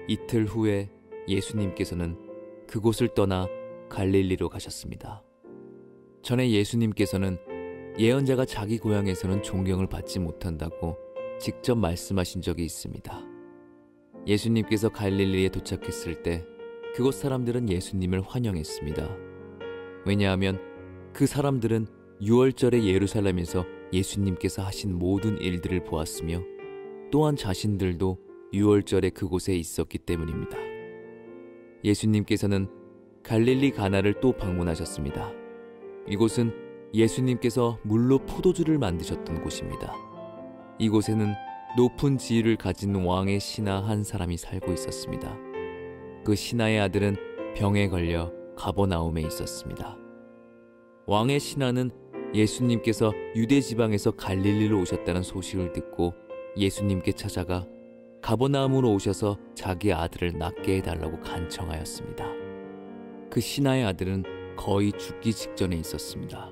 이틀 후에 예수님께서는 그곳을 떠나 갈릴리로 가셨습니다. 전에 예수님께서는 예언자가 자기 고향에서는 존경을 받지 못한다고 직접 말씀하신 적이 있습니다. 예수님께서 갈릴리에 도착했을 때 그곳 사람들은 예수님을 환영했습니다. 왜냐하면 그 사람들은 유월절에 예루살렘에서 예수님께서 하신 모든 일들을 보았으며 또한 자신들도 유월절에 그곳에 있었기 때문입니다. 예수님께서는 갈릴리 가나를 또 방문하셨습니다. 이곳은 예수님께서 물로 포도주를 만드셨던 곳입니다. 이곳에는 높은 지위를 가진 왕의 신하 한 사람이 살고 있었습니다. 그 신하의 아들은 병에 걸려 가버나움에 있었습니다. 왕의 신하는 예수님께서 유대 지방에서 갈릴리로 오셨다는 소식을 듣고 예수님께 찾아가 가버나움으로 오셔서 자기 아들을 낫게 해달라고 간청하였습니다. 그 신하의 아들은 거의 죽기 직전에 있었습니다.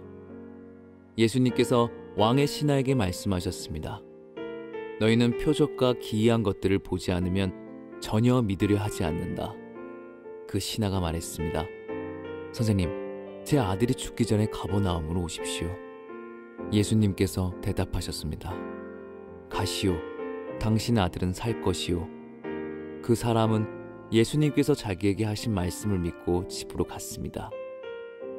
예수님께서 왕의 신하에게 말씀하셨습니다. 너희는 표적과 기이한 것들을 보지 않으면 전혀 믿으려 하지 않는다. 그 신하가 말했습니다. 선생님, 제 아들이 죽기 전에 가버나움으로 오십시오. 예수님께서 대답하셨습니다. 가시오. 당신 아들은 살 것이오. 그 사람은 예수님께서 자기에게 하신 말씀을 믿고 집으로 갔습니다.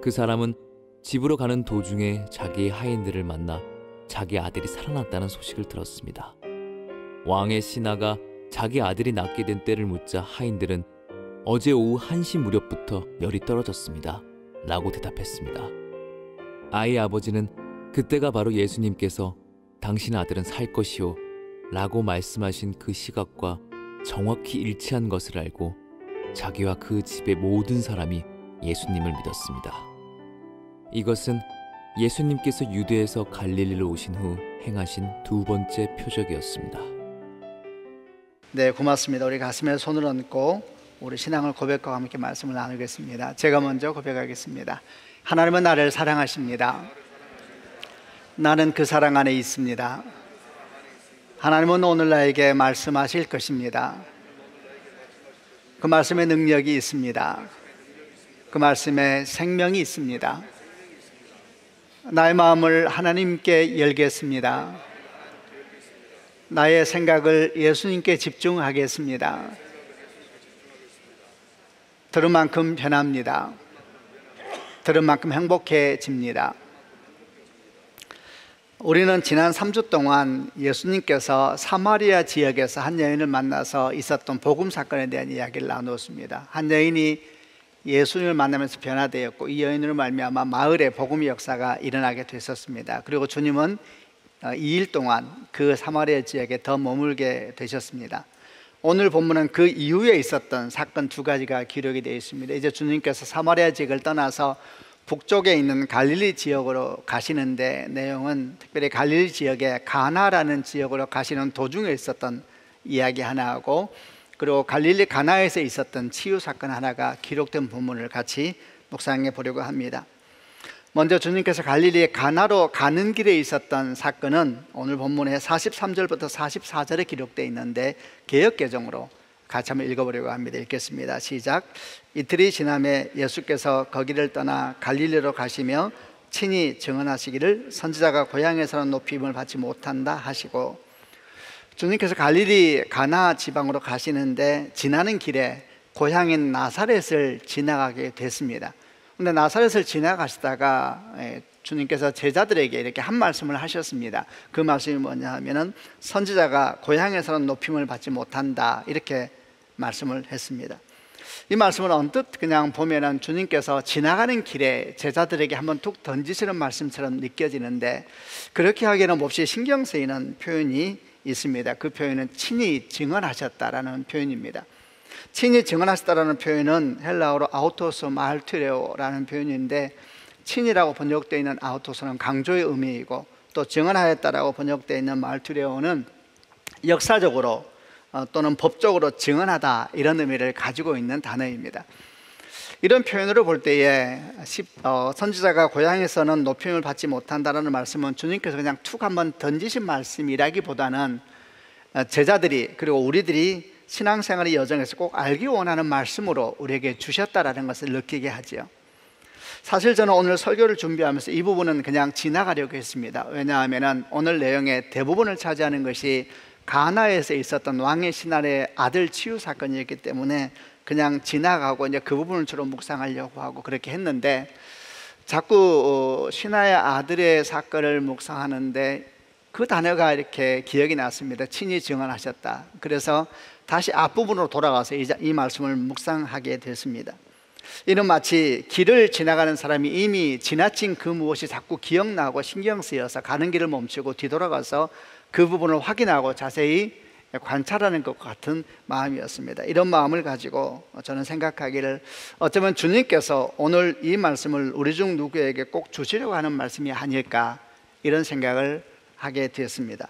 그 사람은 집으로 가는 도중에 자기의 하인들을 만나 자기 아들이 살아났다는 소식을 들었습니다. 왕의 신하가 자기 아들이 낫게 된 때를 묻자 하인들은 어제 오후 1시 무렵부터 열이 떨어졌습니다. 라고 대답했습니다. 아이의 아버지는 그때가 바로 예수님께서 당신 아들은 살 것이요 라고 말씀하신 그 시각과 정확히 일치한 것을 알고 자기와 그 집의 모든 사람이 예수님을 믿었습니다. 이것은 예수님께서 유대에서 갈릴리로 오신 후 행하신 두 번째 표적이었습니다. 네, 고맙습니다. 우리 가슴에 손을 얹고 우리 신앙을 고백과 함께 말씀을 나누겠습니다. 제가 먼저 고백하겠습니다. 하나님은 나를 사랑하십니다. 나는 그 사랑 안에 있습니다. 하나님은 오늘 나에게 말씀하실 것입니다. 그 말씀에 능력이 있습니다. 그 말씀에 생명이 있습니다. 나의 마음을 하나님께 열겠습니다. 나의 생각을 예수님께 집중하겠습니다. 들은 만큼 변합니다. 들은 만큼 행복해집니다. 우리는 지난 3주 동안 예수님께서 사마리아 지역에서 한 여인을 만나서 있었던 복음 사건에 대한 이야기를 나누었습니다. 한 여인이 예수님을 만나면서 변화되었고 이 여인으로 말미암아 마을에 복음의 역사가 일어나게 됐었습니다. 그리고 주님은 2일 동안 그 사마리아 지역에 더 머물게 되셨습니다. 오늘 본문은 그 이후에 있었던 사건 두 가지가 기록이 되어 있습니다. 이제 주님께서 사마리아 지역을 떠나서 북쪽에 있는 갈릴리 지역으로 가시는데 내용은 특별히 갈릴리 지역의 가나라는 지역으로 가시는 도중에 있었던 이야기 하나하고 그리고 갈릴리 가나에서 있었던 치유 사건 하나가 기록된 본문을 같이 묵상해 보려고 합니다. 먼저 주님께서 갈릴리의 가나로 가는 길에 있었던 사건은 오늘 본문에 43절부터 44절에 기록되어 있는데 개역개정으로 같이 한번 읽어보려고 합니다. 읽겠습니다. 시작. 이틀이 지남에 예수께서 거기를 떠나 갈릴리로 가시며 친히 증언하시기를 선지자가 고향에서는 높임을 받지 못한다 하시고, 주님께서 갈릴리 가나 지방으로 가시는데 지나는 길에 고향인 나사렛을 지나가게 됐습니다. 근데 나사렛을 지나가시다가 주님께서 제자들에게 이렇게 한 말씀을 하셨습니다. 그 말씀이 뭐냐 하면은 선지자가 고향에서는 높임을 받지 못한다, 이렇게 말씀을 했습니다. 이 말씀을 언뜻 그냥 보면은 주님께서 지나가는 길에 제자들에게 한번 툭 던지시는 말씀처럼 느껴지는데, 그렇게 하기에는 몹시 신경 쓰이는 표현이 있습니다. 그 표현은 친히 증언하셨다라는 표현입니다. 친히 증언하셨다라는 표현은 헬라어로 아우토스 말투레오라는 표현인데, 친이라고 번역되어 있는 아우토스는 강조의 의미이고 또 증언하였다라고 번역되어 있는 말투레오는 역사적으로 또는 법적으로 증언하다, 이런 의미를 가지고 있는 단어입니다. 이런 표현으로 볼 때에 선지자가 고향에서는 높임을 받지 못한다라는 말씀은 주님께서 그냥 툭 한번 던지신 말씀이라기보다는 제자들이 그리고 우리들이 신앙생활의 여정에서 꼭 알기 원하는 말씀으로 우리에게 주셨다라는 것을 느끼게 하지요. 사실 저는 오늘 설교를 준비하면서 이 부분은 그냥 지나가려고 했습니다. 왜냐하면 오늘 내용의 대부분을 차지하는 것이 가나에서 있었던 왕의 신하의 아들 치유 사건이었기 때문에 그냥 지나가고 이제 그 부분을 주로 묵상하려고 하고 그렇게 했는데, 자꾸 신하의 아들의 사건을 묵상하는데 그 단어가 이렇게 기억이 났습니다. 친히 증언하셨다. 그래서 다시 앞부분으로 돌아가서 이 말씀을 묵상하게 됐습니다. 이는 마치 길을 지나가는 사람이 이미 지나친 그 무엇이 자꾸 기억나고 신경 쓰여서 가는 길을 멈추고 뒤돌아가서 그 부분을 확인하고 자세히 관찰하는 것 같은 마음이었습니다. 이런 마음을 가지고 저는 생각하기를, 어쩌면 주님께서 오늘 이 말씀을 우리 중 누구에게 꼭 주시려고 하는 말씀이 아닐까, 이런 생각을 하게 되었습니다.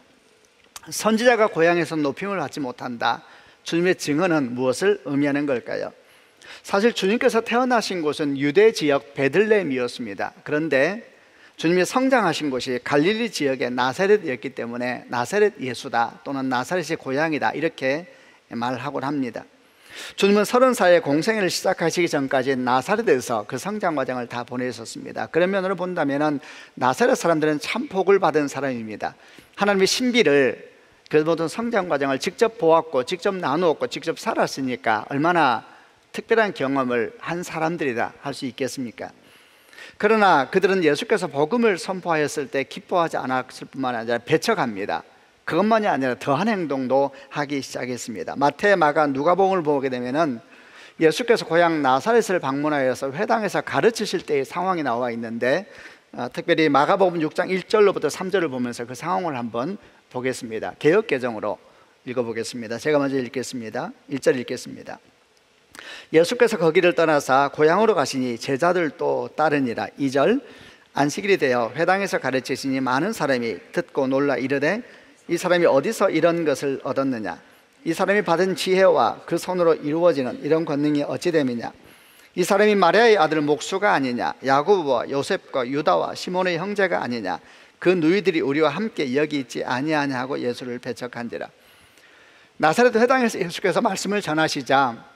선지자가 고향에서 높임을 받지 못한다. 주님의 증언은 무엇을 의미하는 걸까요? 사실 주님께서 태어나신 곳은 유대 지역 베들레헴이었습니다. 그런데 주님이 성장하신 곳이 갈릴리 지역의 나사렛이었기 때문에 나사렛 예수다, 또는 나사렛의 고향이다, 이렇게 말하곤 합니다. 주님은 30살에 공생애를 시작하시기 전까지 나사렛에서 그 성장 과정을 다 보내셨습니다. 그런 면으로 본다면 나사렛 사람들은 참 복을 받은 사람입니다. 하나님의 신비를, 그 모든 성장 과정을 직접 보았고 직접 나누었고 직접 살았으니까 얼마나 특별한 경험을 한 사람들이라 할 수 있겠습니까? 그러나 그들은 예수께서 복음을 선포하였을 때 기뻐하지 않았을 뿐만 아니라 배척합니다. 그것만이 아니라 더한 행동도 하기 시작했습니다. 마태, 마가, 누가복음을 보게 되면은 예수께서 고향 나사렛을 방문하여서 회당에서 가르치실 때의 상황이 나와 있는데, 특별히 마가복음 6장 1절로부터 3절을 보면서 그 상황을 한번 보겠습니다. 개역개정으로 읽어보겠습니다. 제가 먼저 읽겠습니다. 1절 읽겠습니다. 예수께서 거기를 떠나사 고향으로 가시니 제자들도 따르니라. 2절, 안식일이 되어 회당에서 가르치시니 많은 사람이 듣고 놀라 이르되 이 사람이 어디서 이런 것을 얻었느냐? 이 사람이 받은 지혜와 그 손으로 이루어지는 이런 권능이 어찌 됨이냐? 이 사람이 마리아의 아들 목수가 아니냐? 야고보와 요셉과 유다와 시몬의 형제가 아니냐? 그 누이들이 우리와 함께 여기 있지 아니하냐 하고 예수를 배척한지라. 나사렛 회당에서 예수께서 말씀을 전하시자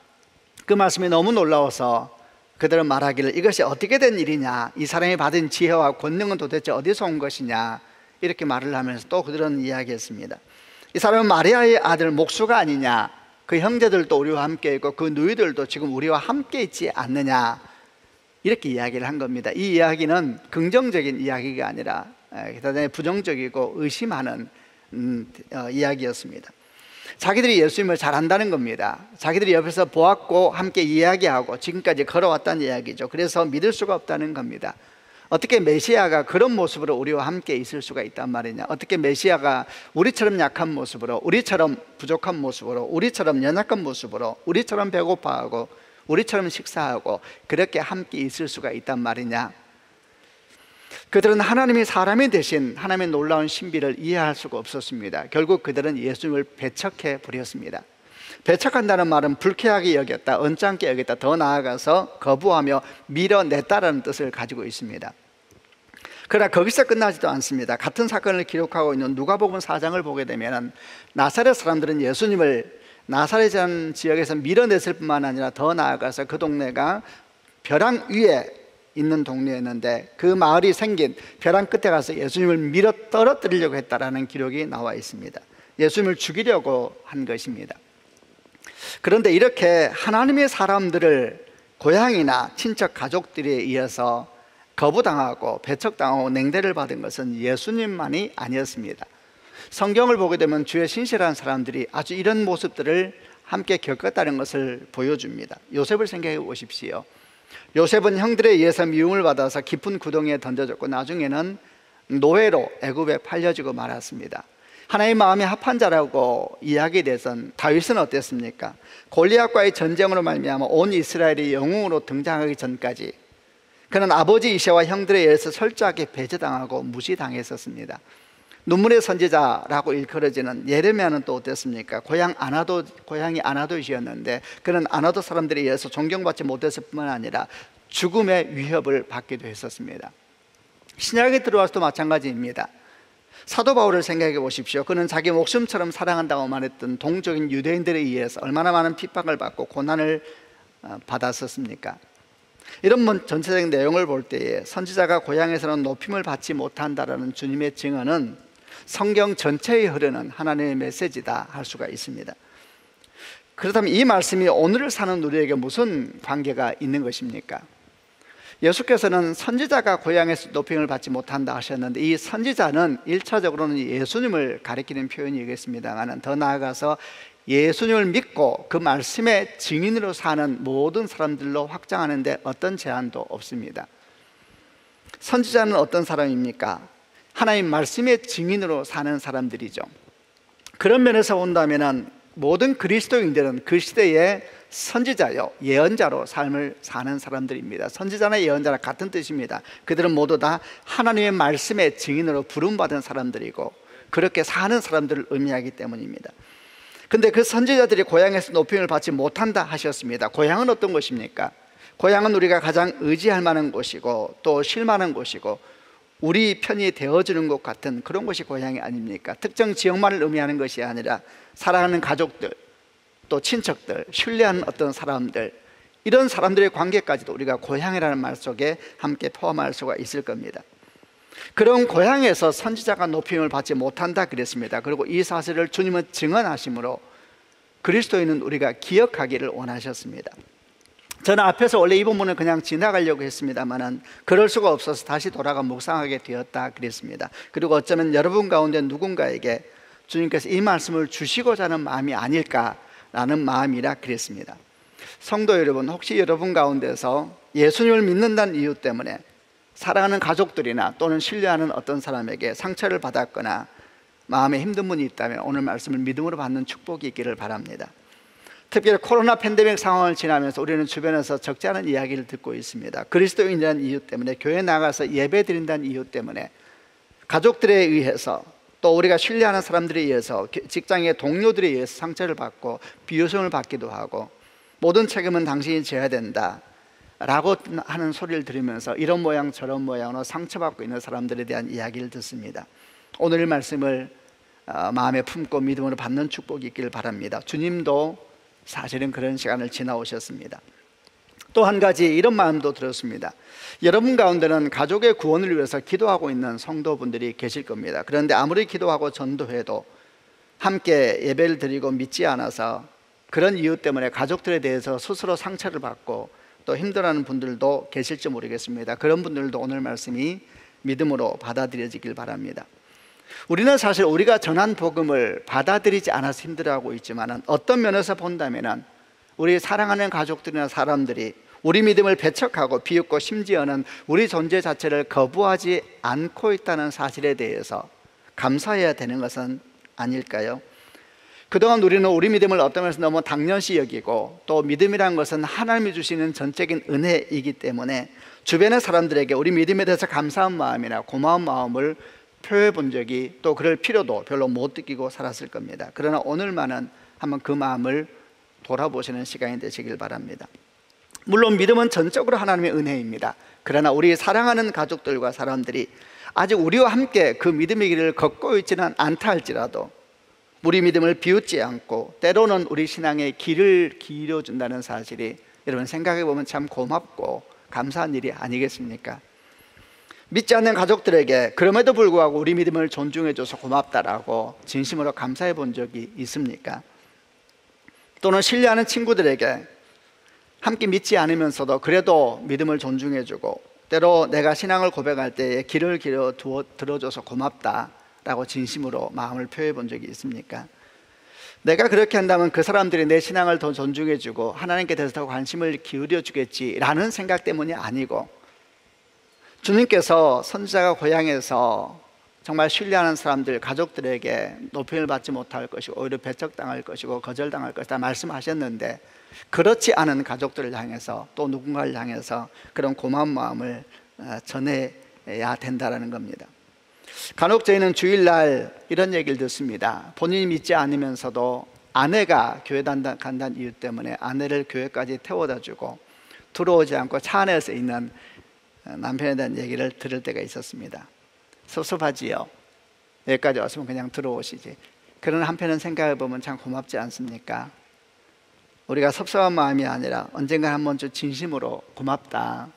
그 말씀이 너무 놀라워서 그들은 말하기를, 이것이 어떻게 된 일이냐? 이 사람이 받은 지혜와 권능은 도대체 어디서 온 것이냐? 이렇게 말을 하면서 또 그들은 이야기했습니다. 이 사람은 마리아의 아들 목수가 아니냐? 그 형제들도 우리와 함께 있고 그 누이들도 지금 우리와 함께 있지 않느냐? 이렇게 이야기를 한 겁니다. 이 이야기는 긍정적인 이야기가 아니라 대단히 부정적이고 의심하는 이야기였습니다. 자기들이 예수님을 잘 안다는 겁니다. 자기들이 옆에서 보았고 함께 이야기하고 지금까지 걸어왔다는 이야기죠. 그래서 믿을 수가 없다는 겁니다. 어떻게 메시아가 그런 모습으로 우리와 함께 있을 수가 있단 말이냐? 어떻게 메시아가 우리처럼 약한 모습으로, 우리처럼 부족한 모습으로, 우리처럼 연약한 모습으로, 우리처럼 배고파하고 우리처럼 식사하고 그렇게 함께 있을 수가 있단 말이냐? 그들은 하나님이 사람이 되신 하나님의 놀라운 신비를 이해할 수가 없었습니다. 결국 그들은 예수님을 배척해 버렸습니다. 배척한다는 말은 불쾌하게 여겼다, 언짢게 여겼다, 더 나아가서 거부하며 밀어냈다라는 뜻을 가지고 있습니다. 그러나 거기서 끝나지도 않습니다. 같은 사건을 기록하고 있는 누가복음 4장을 보게 되면 나사렛 사람들은 예수님을 나사렛이라는 지역에서 밀어냈을 뿐만 아니라 더 나아가서 그 동네가 벼랑 위에 있는 동네였는데 그 마을이 생긴 벼랑 끝에 가서 예수님을 밀어 떨어뜨리려고 했다라는 기록이 나와 있습니다. 예수님을 죽이려고 한 것입니다. 그런데 이렇게 하나님의 사람들을 고향이나 친척 가족들에 의해서 거부당하고 배척당하고 냉대를 받은 것은 예수님만이 아니었습니다. 성경을 보게 되면 주의 신실한 사람들이 아주 이런 모습들을 함께 겪었다는 것을 보여줍니다. 요셉을 생각해 보십시오. 요셉은 형들에 의해서 미움을 받아서 깊은 구덩이에 던져졌고 나중에는 노예로 애굽에 팔려지고 말았습니다. 하나님의 마음이 합한 자라고 이야기돼선 다윗은 어땠습니까? 골리앗과의 전쟁으로 말미암아 온 이스라엘이 영웅으로 등장하기 전까지 그는 아버지 이새와 형들에 의해서 철저하게 배제당하고 무시당했었습니다. 눈물의 선지자라고 일컬어지는 예레미야는 또 어땠습니까? 고향이 아나돗이었는데 그는 아나돗 사람들에 의해서 존경받지 못했을 뿐만 아니라 죽음의 위협을 받기도 했었습니다. 신약에 들어와서도 마찬가지입니다. 사도 바울을 생각해 보십시오. 그는 자기 목숨처럼 사랑한다고 말했던 동족인 유대인들에 의해서 얼마나 많은 핍박을 받고 고난을 받았었습니까? 이런 전체적인 내용을 볼 때에 선지자가 고향에서는 높임을 받지 못한다라는 주님의 증언은 성경 전체에 흐르는 하나님의 메시지다 할 수가 있습니다. 그렇다면 이 말씀이 오늘을 사는 우리에게 무슨 관계가 있는 것입니까? 예수께서는 선지자가 고향에서 높임을 받지 못한다 하셨는데, 이 선지자는 1차적으로는 예수님을 가리키는 표현이겠습니다만, 더 나아가서 예수님을 믿고 그 말씀의 증인으로 사는 모든 사람들로 확장하는 데 어떤 제한도 없습니다. 선지자는 어떤 사람입니까? 하나님 말씀의 증인으로 사는 사람들이죠. 그런 면에서 본다면 모든 그리스도인들은 그 시대의 선지자요, 예언자로 삶을 사는 사람들입니다. 선지자나 예언자나 같은 뜻입니다. 그들은 모두 다 하나님의 말씀의 증인으로 부름받은 사람들이고 그렇게 사는 사람들을 의미하기 때문입니다. 근데 그 선지자들이 고향에서 높임을 받지 못한다 하셨습니다. 고향은 어떤 곳입니까? 고향은 우리가 가장 의지할 만한 곳이고 또 실만한 곳이고 우리 편이 되어주는 것 같은 그런 곳이 고향이 아닙니까? 특정 지역만을 의미하는 것이 아니라 사랑하는 가족들, 또 친척들, 신뢰하는 어떤 사람들, 이런 사람들의 관계까지도 우리가 고향이라는 말 속에 함께 포함할 수가 있을 겁니다. 그런 고향에서 선지자가 높임을 받지 못한다 그랬습니다. 그리고 이 사실을 주님은 증언하심으로 그리스도인은 우리가 기억하기를 원하셨습니다. 저는 앞에서 원래 이 본문을 그냥 지나가려고 했습니다만 그럴 수가 없어서 다시 돌아가 묵상하게 되었다 그랬습니다. 그리고 어쩌면 여러분 가운데 누군가에게 주님께서 이 말씀을 주시고자 하는 마음이 아닐까라는 마음이라 그랬습니다. 성도 여러분, 혹시 여러분 가운데서 예수님을 믿는다는 이유 때문에 사랑하는 가족들이나 또는 신뢰하는 어떤 사람에게 상처를 받았거나 마음에 힘든 분이 있다면 오늘 말씀을 믿음으로 받는 축복이 있기를 바랍니다. 특별히 코로나 팬데믹 상황을 지나면서 우리는 주변에서 적지 않은 이야기를 듣고 있습니다. 그리스도인이라는 이유 때문에, 교회 나가서 예배 드린다는 이유 때문에, 가족들에 의해서, 또 우리가 신뢰하는 사람들에 의해서, 직장의 동료들에 의해서 상처를 받고 비웃음을 받기도 하고 모든 책임은 당신이 져야 된다 라고 하는 소리를 들으면서 이런 모양 저런 모양으로 상처받고 있는 사람들에 대한 이야기를 듣습니다. 오늘 말씀을 마음에 품고 믿음으로 받는 축복이 있기를 바랍니다. 주님도 사실은 그런 시간을 지나오셨습니다. 또 한 가지 이런 마음도 들었습니다. 여러분 가운데는 가족의 구원을 위해서 기도하고 있는 성도분들이 계실 겁니다. 그런데 아무리 기도하고 전도해도 함께 예배를 드리고 믿지 않아서 그런 이유 때문에 가족들에 대해서 스스로 상처를 받고 또 힘들어하는 분들도 계실지 모르겠습니다. 그런 분들도 오늘 말씀이 믿음으로 받아들여지길 바랍니다. 우리는 사실 우리가 전한 복음을 받아들이지 않아서 힘들어하고 있지만 어떤 면에서 본다면 우리 사랑하는 가족들이나 사람들이 우리 믿음을 배척하고 비웃고 심지어는 우리 존재 자체를 거부하지 않고 있다는 사실에 대해서 감사해야 되는 것은 아닐까요? 그동안 우리는 우리 믿음을 어떤 면에서 너무 당연시 여기고 또 믿음이란 것은 하나님이 주시는 전적인 은혜이기 때문에 주변의 사람들에게 우리 믿음에 대해서 감사한 마음이나 고마운 마음을 표해 본 적이 또 그럴 필요도 별로 못 느끼고 살았을 겁니다. 그러나 오늘만은 한번 그 마음을 돌아보시는 시간이 되시길 바랍니다. 물론 믿음은 전적으로 하나님의 은혜입니다. 그러나 우리 사랑하는 가족들과 사람들이 아직 우리와 함께 그 믿음의 길을 걷고 있지는 않다 할지라도 우리 믿음을 비웃지 않고 때로는 우리 신앙의 길을 기울여준다는 사실이 여러분 생각해 보면 참 고맙고 감사한 일이 아니겠습니까? 믿지 않는 가족들에게 그럼에도 불구하고 우리 믿음을 존중해줘서 고맙다라고 진심으로 감사해 본 적이 있습니까? 또는 신뢰하는 친구들에게 함께 믿지 않으면서도 그래도 믿음을 존중해주고 때로 내가 신앙을 고백할 때에 길을 길어 들어줘서 고맙다라고 진심으로 마음을 표해 본 적이 있습니까? 내가 그렇게 한다면 그 사람들이 내 신앙을 더 존중해주고 하나님께 대해서 더 관심을 기울여 주겠지라는 생각 때문이 아니고 주님께서 선지자가 고향에서 정말 신뢰하는 사람들, 가족들에게 높임을 받지 못할 것이고 오히려 배척당할 것이고 거절당할 것이다 말씀하셨는데 그렇지 않은 가족들을 향해서 또 누군가를 향해서 그런 고마운 마음을 전해야 된다는 겁니다. 간혹 저희는 주일날 이런 얘기를 듣습니다. 본인이 믿지 않으면서도 아내가 교회 간다는 이유 때문에 아내를 교회까지 태워다 주고 들어오지 않고 차 안에서 있는 남편에 대한 얘기를 들을 때가 있었습니다. 섭섭하지요. 여기까지 왔으면 그냥 들어오시지. 그런 한편은 생각해 보면 참 고맙지 않습니까? 우리가 섭섭한 마음이 아니라 언젠가 한 번쯤 진심으로 고맙다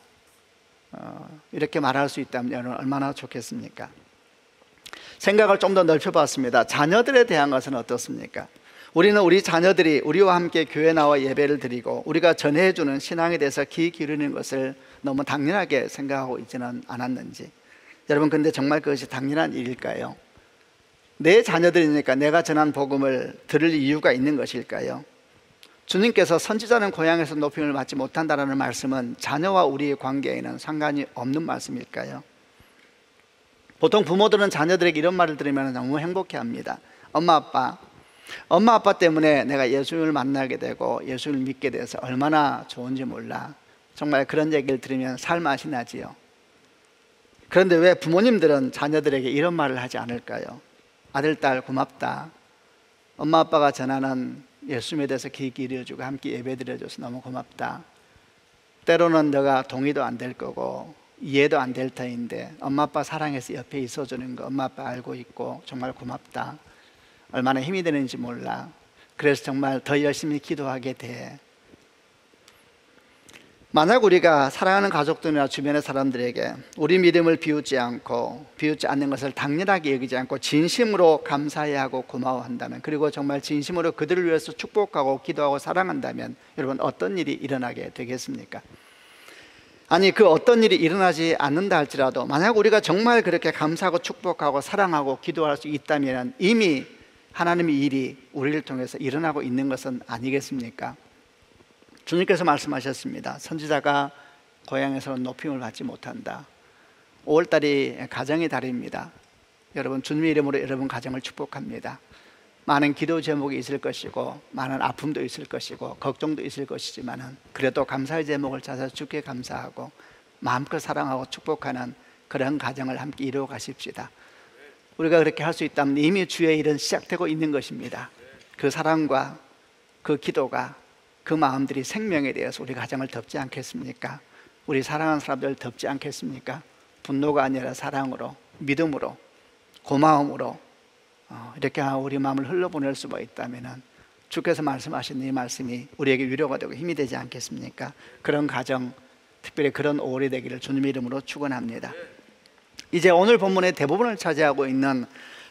이렇게 말할 수 있다면 여러분 얼마나 좋겠습니까? 생각을 좀 더 넓혀봤습니다. 자녀들에 대한 것은 어떻습니까? 우리는 우리 자녀들이 우리와 함께 교회 나와 예배를 드리고 우리가 전해주는 신앙에 대해서 귀 기울이는 것을 너무 당연하게 생각하고 있지는 않았는지. 여러분, 근데 정말 그것이 당연한 일일까요? 내 자녀들이니까 내가 전한 복음을 들을 이유가 있는 것일까요? 주님께서 선지자는 고향에서 높임을 받지 못한다라는 말씀은 자녀와 우리의 관계에는 상관이 없는 말씀일까요? 보통 부모들은 자녀들에게 이런 말을 들으면 너무 행복해합니다. 엄마 아빠 때문에 내가 예수님을 만나게 되고 예수를 믿게 돼서 얼마나 좋은지 몰라. 정말 그런 얘기를 들으면 살맛이 나지요. 그런데 왜 부모님들은 자녀들에게 이런 말을 하지 않을까요? 아들, 딸 고맙다. 엄마 아빠가 전하는 예수님에 대해서 귀 기울여주고 함께 예배 드려줘서 너무 고맙다. 때로는 너가 동의도 안 될 거고 이해도 안 될 터인데 엄마 아빠 사랑해서 옆에 있어주는 거 엄마 아빠 알고 있고 정말 고맙다. 얼마나 힘이 되는지 몰라. 그래서 정말 더 열심히 기도하게 돼. 만약 우리가 사랑하는 가족들이나 주변의 사람들에게 우리 믿음을 비웃지 않는 것을 당연하게 여기지 않고 진심으로 감사해하고 고마워한다면, 그리고 정말 진심으로 그들을 위해서 축복하고 기도하고 사랑한다면 여러분 어떤 일이 일어나게 되겠습니까? 아니, 그 어떤 일이 일어나지 않는다 할지라도 만약 우리가 정말 그렇게 감사하고 축복하고 사랑하고 기도할 수 있다면 이미 하나님의 일이 우리를 통해서 일어나고 있는 것은 아니겠습니까? 주님께서 말씀하셨습니다. 선지자가 고향에서는 높임을 받지 못한다. 5월달이 가정의 달입니다. 여러분, 주님의 이름으로 여러분 가정을 축복합니다. 많은 기도 제목이 있을 것이고 많은 아픔도 있을 것이고 걱정도 있을 것이지만 그래도 감사의 제목을 찾아서 주께 감사하고 마음껏 사랑하고 축복하는 그런 가정을 함께 이루어 가십시다. 우리가 그렇게 할 수 있다면 이미 주의 일은 시작되고 있는 것입니다. 그 사랑과 그 기도가, 그 마음들이 생명에 대해서 우리 가정을 덮지 않겠습니까? 우리 사랑하는 사람들 덮지 않겠습니까? 분노가 아니라 사랑으로, 믿음으로, 고마움으로 이렇게 우리 마음을 흘러보낼 수가 있다면 주께서 말씀하신 이 말씀이 우리에게 위로가 되고 힘이 되지 않겠습니까? 그런 가정, 특별히 그런 5월이 되기를 주님의 이름으로 축원합니다. 이제 오늘 본문의 대부분을 차지하고 있는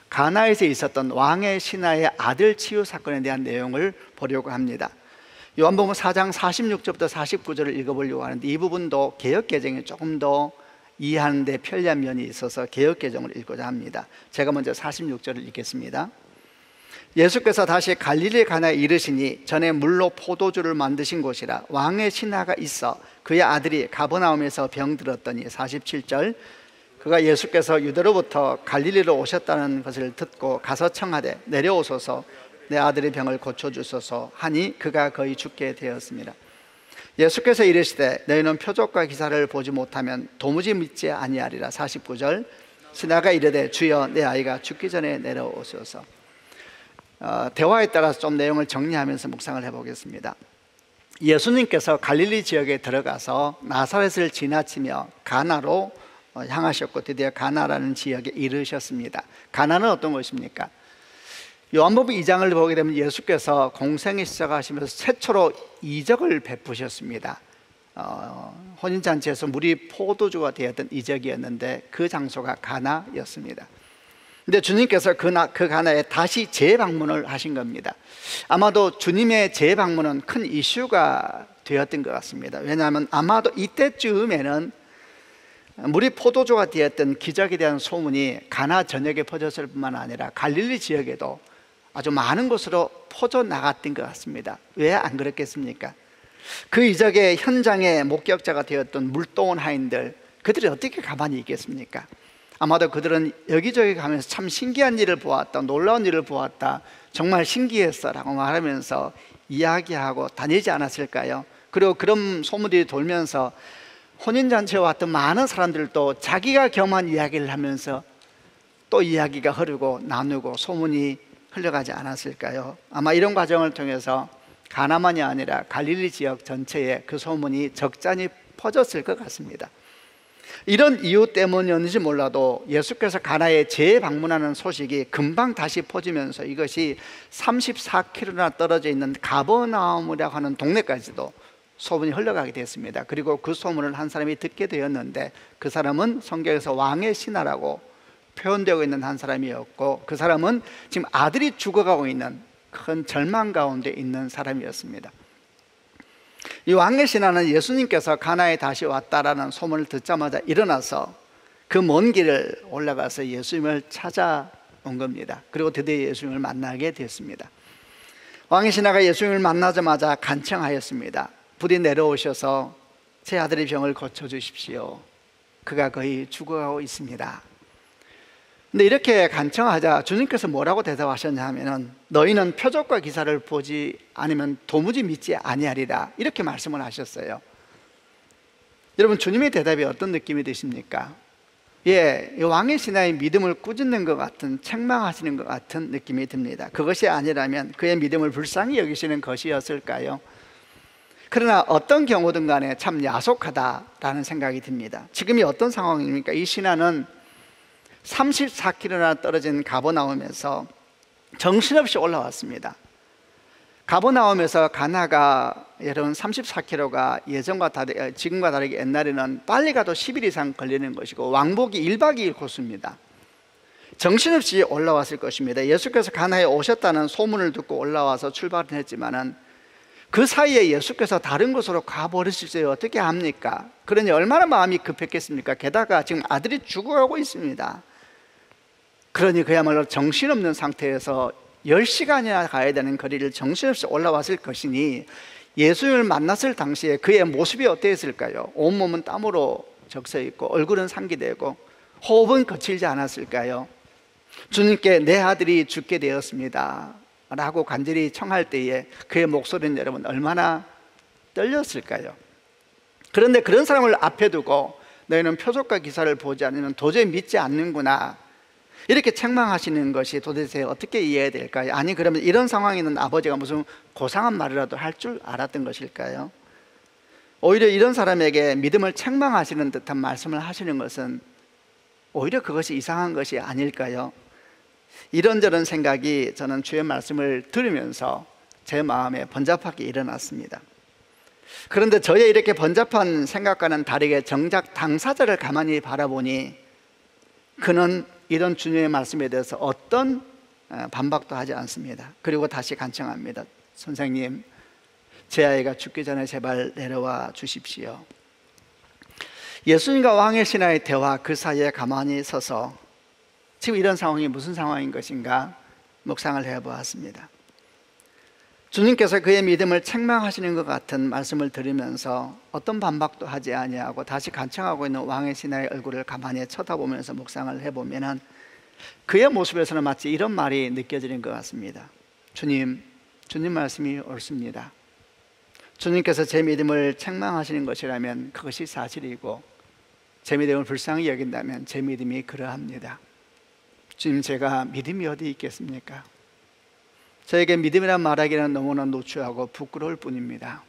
가나에서 있었던 왕의 신하의 아들 치유 사건에 대한 내용을 보려고 합니다. 요한복음 4장 46절부터 49절을 읽어보려고 하는데 이 부분도 개역개정에 조금 더 이해하는 데 편리한 면이 있어서 개역개정을 읽고자 합니다. 제가 먼저 46절을 읽겠습니다. 예수께서 다시 갈릴리 가나에 이르시니 전에 물로 포도주를 만드신 곳이라 왕의 신하가 있어 그의 아들이 가버나움에서 병들었더니 47절 그가 예수께서 유대로부터 갈릴리로 오셨다는 것을 듣고 가서 청하되 내려오소서 내 아들의 병을 고쳐주소서 하니 그가 거의 죽게 되었습니다. 예수께서 이르시되 너희는 표적과 기사를 보지 못하면 도무지 믿지 아니하리라. 49절 신하가 이르되 주여 내 아이가 죽기 전에 내려오소서. 대화에 따라서 좀 내용을 정리하면서 묵상을 해보겠습니다. 예수님께서 갈릴리 지역에 들어가서 나사렛을 지나치며 가나로 향하셨고 드디어 가나라는 지역에 이르셨습니다. 가나는 어떤 것입니까? 요한복음 2장을 보게 되면 예수께서 공생을 시작하시면서 최초로 이적을 베푸셨습니다. 혼인잔치에서 물이 포도주가 되었던 이적이었는데 그 장소가 가나였습니다. 근데 주님께서 그 가나에 다시 재방문을 하신 겁니다. 아마도 주님의 재방문은 큰 이슈가 되었던 것 같습니다. 왜냐하면 아마도 이때쯤에는 물이 포도주가 되었던 기적에 대한 소문이 가나 전역에 퍼졌을 뿐만 아니라 갈릴리 지역에도 아주 많은 곳으로 퍼져나갔던 것 같습니다. 왜 안 그렇겠습니까? 그 이적의 현장에 목격자가 되었던 물동원 하인들, 그들이 어떻게 가만히 있겠습니까? 아마도 그들은 여기저기 가면서 참 신기한 일을 보았다, 놀라운 일을 보았다, 정말 신기했어 라고 말하면서 이야기하고 다니지 않았을까요? 그리고 그런 소문들이 돌면서 혼인잔치에 왔던 많은 사람들도 자기가 경험한 이야기를 하면서 또 이야기가 흐르고 나누고 소문이 흘러가지 않았을까요? 아마 이런 과정을 통해서 가나만이 아니라 갈릴리 지역 전체에 그 소문이 적잖이 퍼졌을 것 같습니다. 이런 이유 때문이었는지 몰라도 예수께서 가나에 재방문하는 소식이 금방 다시 퍼지면서 이것이 34km나 떨어져 있는 가버나움이라고 하는 동네까지도 소문이 흘러가게 됐습니다. 그리고 그 소문을 한 사람이 듣게 되었는데 그 사람은 성경에서 왕의 신하라고 표현되고 있는 한 사람이었고, 그 사람은 지금 아들이 죽어가고 있는 큰 절망 가운데 있는 사람이었습니다. 이 왕의 신하는 예수님께서 가나에 다시 왔다라는 소문을 듣자마자 일어나서 그 먼 길을 올라가서 예수님을 찾아온 겁니다. 그리고 드디어 예수님을 만나게 됐습니다. 왕의 신하가 예수님을 만나자마자 간청하였습니다. 부디 내려오셔서 제 아들의 병을 고쳐주십시오. 그가 거의 죽어가고 있습니다. 근데 이렇게 간청하자 주님께서 뭐라고 대답하셨냐 하면은, 너희는 표적과 기사를 보지 않으면 도무지 믿지 아니하리라, 이렇게 말씀을 하셨어요. 여러분, 주님의 대답이 어떤 느낌이 드십니까? 예, 이 왕의 신하의 믿음을 꾸짖는 것 같은, 책망하시는 것 같은 느낌이 듭니다. 그것이 아니라면 그의 믿음을 불쌍히 여기시는 것이었을까요? 그러나 어떤 경우든 간에 참 야속하다라는 생각이 듭니다. 지금이 어떤 상황입니까? 이 신하는 34km나 떨어진 가버나움에서 정신없이 올라왔습니다. 가버나움에서 가나가 여러분 34km가 예전과 다르게, 지금과 다르게 옛날에는 빨리 가도 10일 이상 걸리는 것이고 왕복이 1박 2일 코스입니다. 정신없이 올라왔을 것입니다. 예수께서 가나에 오셨다는 소문을 듣고 올라와서 출발을 했지만은 그 사이에 예수께서 다른 곳으로 가버리실지 어떻게 합니까? 그러니 얼마나 마음이 급했겠습니까? 게다가 지금 아들이 죽어가고 있습니다. 그러니 그야말로 정신없는 상태에서 10시간이나 가야 되는 거리를 정신없이 올라왔을 것이니, 예수님을 만났을 당시에 그의 모습이 어땠을까요? 온몸은 땀으로 적셔 있고 얼굴은 상기되고 호흡은 거칠지 않았을까요? 주님께 내 아들이 죽게 되었습니다 라고 간절히 청할 때에 그의 목소리는 여러분 얼마나 떨렸을까요? 그런데 그런 사람을 앞에 두고 너희는 표적과 기사를 보지 않으면 도저히 믿지 않는구나, 이렇게 책망하시는 것이 도대체 어떻게 이해해야 될까요? 아니, 그러면 이런 상황에 있는 아버지가 무슨 고상한 말이라도 할 줄 알았던 것일까요? 오히려 이런 사람에게 믿음을 책망하시는 듯한 말씀을 하시는 것은 오히려 그것이 이상한 것이 아닐까요? 이런저런 생각이 저는 주의 말씀을 들으면서 제 마음에 번잡하게 일어났습니다. 그런데 저의 이렇게 번잡한 생각과는 다르게 정작 당사자를 가만히 바라보니 그는 이런 주님의 말씀에 대해서 어떤 반박도 하지 않습니다. 그리고 다시 간청합니다. 선생님, 제 아이가 죽기 전에 제발 내려와 주십시오. 예수님과 왕의 신하의 대화 그 사이에 가만히 서서 지금 이런 상황이 무슨 상황인 것인가 묵상을 해보았습니다. 주님께서 그의 믿음을 책망하시는 것 같은 말씀을 들으면서 어떤 반박도 하지 아니하고 다시 간청하고 있는 왕의 신하의 얼굴을 가만히 쳐다보면서 묵상을 해보면 그의 모습에서는 마치 이런 말이 느껴지는 것 같습니다. 주님 말씀이 옳습니다. 주님께서 제 믿음을 책망하시는 것이라면 그것이 사실이고, 제 믿음을 불쌍히 여긴다면 제 믿음이 그러합니다. 주님, 제가 믿음이 어디 있겠습니까? 저에게 믿음이란 말하기는 너무나 노출하고 부끄러울 뿐입니다.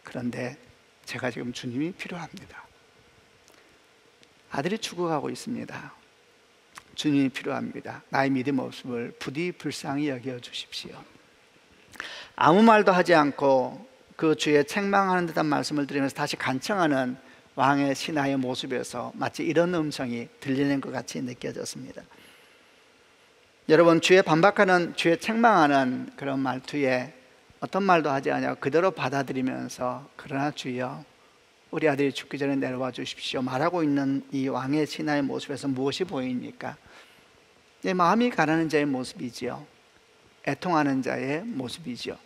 그런데 제가 지금 주님이 필요합니다. 아들이 죽어가고 있습니다. 주님이 필요합니다. 나의 믿음 없음을 부디 불쌍히 여겨 주십시오. 아무 말도 하지 않고 그 주의 책망하는 듯한 말씀을 드리면서 다시 간청하는 왕의 신하의 모습에서 마치 이런 음성이 들리는 것 같이 느껴졌습니다. 여러분, 주의 반박하는, 주의 책망하는 그런 말투에 어떤 말도 하지 않냐고 그대로 받아들이면서 그러나 주여 우리 아들이 죽기 전에 내려와 주십시오 말하고 있는 이 왕의 신하의 모습에서 무엇이 보입니까? 내 마음이 가라는 자의 모습이지요. 애통하는 자의 모습이지요.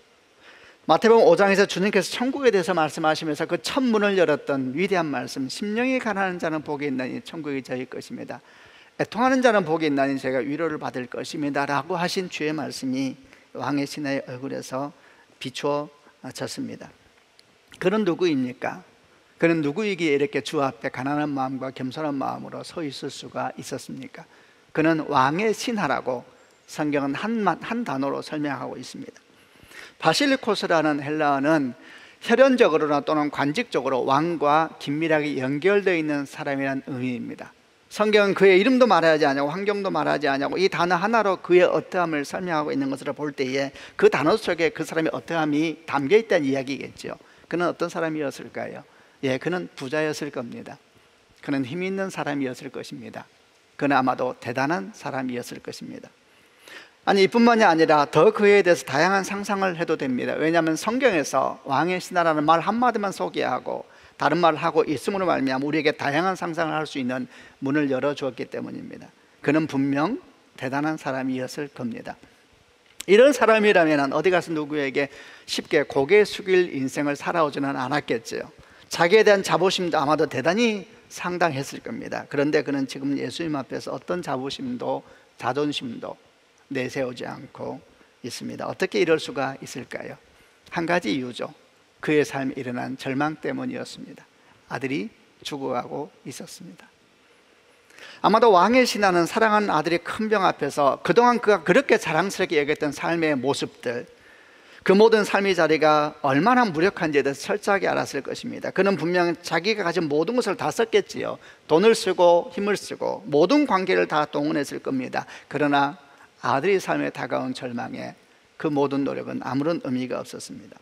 마태복음 5장에서 주님께서 천국에 대해서 말씀하시면서 그 첫 문을 열었던 위대한 말씀, 심령이 가라는 자는 복이 있나니 천국이 저희 것입니다. 애통하는 자는 복이 있나니 제가 위로를 받을 것입니다 라고 하신 주의 말씀이 왕의 신하의 얼굴에서 비추어졌습니다. 그는 누구입니까? 그는 누구이기에 이렇게 주 앞에 가난한 마음과 겸손한 마음으로 서 있을 수가 있었습니까? 그는 왕의 신하라고 성경은 한 단어로 설명하고 있습니다. 바실리코스라는 헬라어는 혈연적으로나 또는 관직적으로 왕과 긴밀하게 연결되어 있는 사람이라는 의미입니다. 성경은 그의 이름도 말하지 않냐고 환경도 말하지 않냐고 이 단어 하나로 그의 어떠함을 설명하고 있는 것으로 볼 때에 그 단어 속에 그 사람의 어떠함이 담겨 있다는 이야기겠죠. 그는 어떤 사람이었을까요? 그는 부자였을 겁니다. 그는 힘 있는 사람이었을 것입니다. 그는 아마도 대단한 사람이었을 것입니다. 아니 이뿐만이 아니라 더 그에 대해서 다양한 상상을 해도 됩니다. 왜냐하면 성경에서 왕의 신하라는 말 한마디만 소개하고 다른 말을 하고 있음으로 말미암아 우리에게 다양한 상상을 할 수 있는 문을 열어주었기 때문입니다. 그는 분명 대단한 사람이었을 겁니다. 이런 사람이라면 어디 가서 누구에게 쉽게 고개 숙일 인생을 살아오지는 않았겠죠. 자기에 대한 자부심도 아마도 대단히 상당했을 겁니다. 그런데 그는 지금 예수님 앞에서 어떤 자부심도 자존심도 내세우지 않고 있습니다. 어떻게 이럴 수가 있을까요? 한 가지 이유죠. 그의 삶에 일어난 절망 때문이었습니다. 아들이 죽어가고 있었습니다. 아마도 왕의 신하는 사랑하는 아들이 큰 병 앞에서 그동안 그가 그렇게 자랑스럽게 여겼던 삶의 모습들, 그 모든 삶의 자리가 얼마나 무력한지에 대해서 철저하게 알았을 것입니다. 그는 분명 자기가 가진 모든 것을 다 썼겠지요. 돈을 쓰고 힘을 쓰고 모든 관계를 다 동원했을 겁니다. 그러나 아들의 삶에 다가온 절망에 그 모든 노력은 아무런 의미가 없었습니다.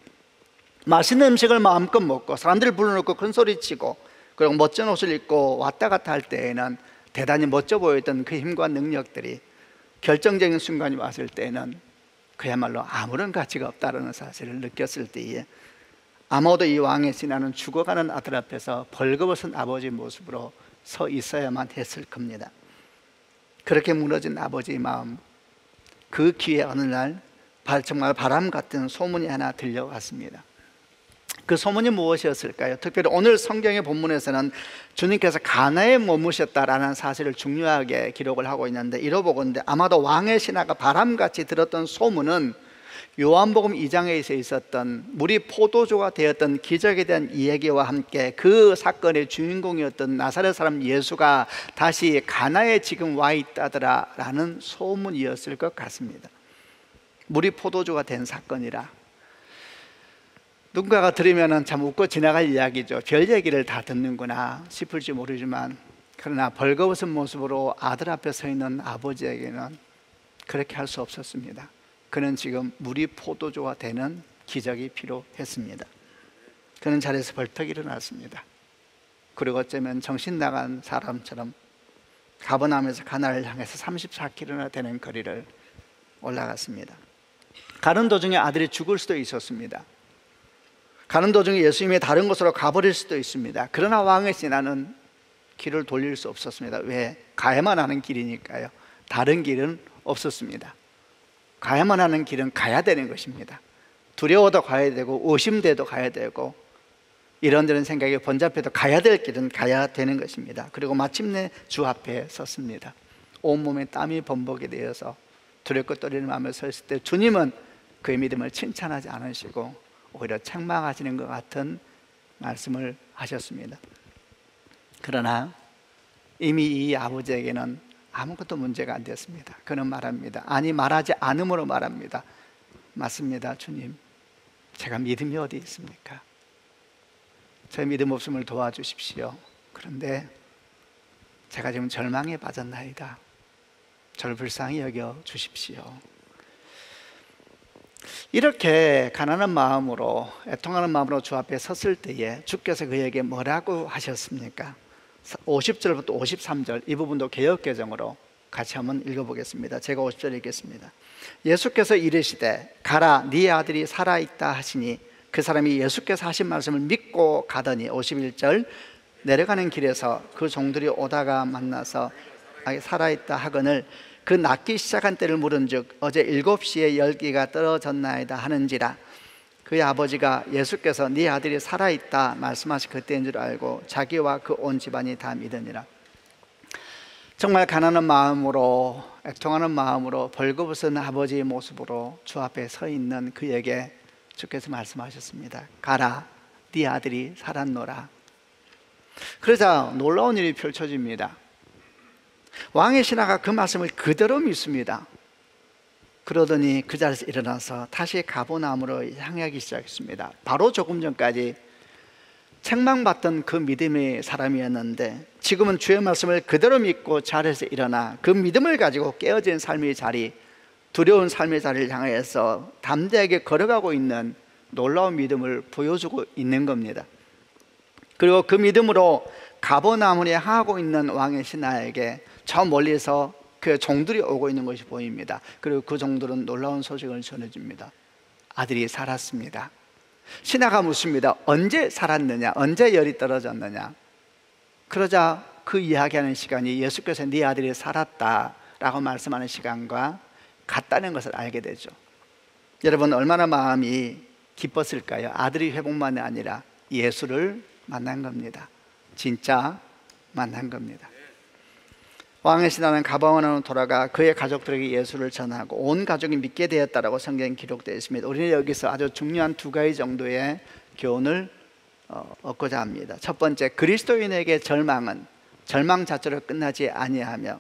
맛있는 음식을 마음껏 먹고 사람들을 불러놓고 큰소리치고 그리고 멋진 옷을 입고 왔다 갔다 할 때에는 대단히 멋져 보였던 그 힘과 능력들이 결정적인 순간이 왔을 때에는 그야말로 아무런 가치가 없다는 사실을 느꼈을 때에 아마도 이 왕의 신하는 죽어가는 아들 앞에서 벌거벗은 아버지 모습으로 서 있어야만 했을 겁니다. 그렇게 무너진 아버지의 마음, 그 귀에 어느 날 정말 바람 같은 소문이 하나 들려왔습니다. 그 소문이 무엇이었을까요? 특별히 오늘 성경의 본문에서는 주님께서 가나에 머무셨다라는 사실을 중요하게 기록을 하고 있는데 이러보건대 아마도 왕의 신하가 바람같이 들었던 소문은 요한복음 2장에 있었던 물이 포도주가 되었던 기적에 대한 이야기와 함께 그 사건의 주인공이었던 나사렛 사람 예수가 다시 가나에 지금 와 있다더라 라는 소문이었을 것 같습니다. 물이 포도주가 된 사건이라 누군가가 들으면 참 웃고 지나갈 이야기죠. 별 얘기를 다 듣는구나 싶을지 모르지만 그러나 벌거벗은 모습으로 아들 앞에 서 있는 아버지에게는 그렇게 할 수 없었습니다. 그는 지금 물이 포도주가 되는 기적이 필요했습니다. 그는 자리에서 벌떡 일어났습니다. 그리고 어쩌면 정신 나간 사람처럼 가버나움에서 가나를 향해서 34km나 되는 거리를 올라갔습니다. 가는 도중에 아들이 죽을 수도 있었습니다. 가는 도중에 예수님이 다른 곳으로 가버릴 수도 있습니다. 그러나 왕의 신하는 길을 돌릴 수 없었습니다. 왜? 가야만 하는 길이니까요. 다른 길은 없었습니다. 가야만 하는 길은 가야 되는 것입니다. 두려워도 가야 되고 의심돼도 가야 되고 이런저런 생각이 번잡해도 가야 될 길은 가야 되는 것입니다. 그리고 마침내 주 앞에 섰습니다. 온몸에 땀이 범벅이 되어서 두렵고 떨리는 마음에 서 있을 때 주님은 그의 믿음을 칭찬하지 않으시고 오히려 책망하시는 것 같은 말씀을 하셨습니다. 그러나 이미 이 아버지에게는 아무것도 문제가 안 됐습니다. 그는 말합니다. 아니 말하지 않음으로 말합니다. 맞습니다 주님, 제가 믿음이 어디 있습니까? 제 믿음 없음을 도와주십시오. 그런데 제가 지금 절망에 빠졌나이다. 저를 불쌍히 여겨 주십시오. 이렇게 가난한 마음으로 애통하는 마음으로 주 앞에 섰을 때에 주께서 그에게 뭐라고 하셨습니까? 50절부터 53절 이 부분도 개역개정으로 같이 한번 읽어보겠습니다. 제가 50절 읽겠습니다. 예수께서 이르시되 가라 네 아들이 살아있다 하시니 그 사람이 예수께서 하신 말씀을 믿고 가더니 51절 내려가는 길에서 그 종들이 오다가 만나서 살아있다 하거늘 그 낫기 시작한 때를 물은즉 어제 7시에 열기가 떨어졌나이다 하는지라. 그의 아버지가 예수께서 네 아들이 살아있다 말씀하신 그때인 줄 알고 자기와 그 온 집안이 다 믿으니라. 정말 가난한 마음으로 애통하는 마음으로 벌거벗은 아버지의 모습으로 주 앞에 서 있는 그에게 주께서 말씀하셨습니다. 가라 네 아들이 살았노라. 그러자 놀라운 일이 펼쳐집니다. 왕의 신하가 그 말씀을 그대로 믿습니다. 그러더니 그 자리에서 일어나서 다시 가버나움으로 향하기 시작했습니다. 바로 조금 전까지 책망받던 그 믿음의 사람이었는데 지금은 주의 말씀을 그대로 믿고 자리에서 일어나 그 믿음을 가지고 깨어진 삶의 자리, 두려운 삶의 자리를 향해서 담대하게 걸어가고 있는 놀라운 믿음을 보여주고 있는 겁니다. 그리고 그 믿음으로 가버나움을 향하고 있는 왕의 신하에게 저 멀리서 그 종들이 오고 있는 것이 보입니다. 그리고 그 종들은 놀라운 소식을 전해줍니다. 아들이 살았습니다. 신하가 묻습니다. 언제 살았느냐? 언제 열이 떨어졌느냐? 그러자 그 이야기하는 시간이 예수께서 네 아들이 살았다라고 말씀하는 시간과 같다는 것을 알게 되죠. 여러분 얼마나 마음이 기뻤을까요? 아들이 회복만이 아니라 예수를 만난 겁니다. 진짜 만난 겁니다. 왕의 신하는 가버나움으로 돌아가 그의 가족들에게 예수를 전하고 온 가족이 믿게 되었다라고 성경에 기록되어 있습니다. 우리는 여기서 아주 중요한 두 가지 정도의 교훈을 얻고자 합니다. 첫 번째, 그리스도인에게 절망은 절망 자체로 끝나지 아니하며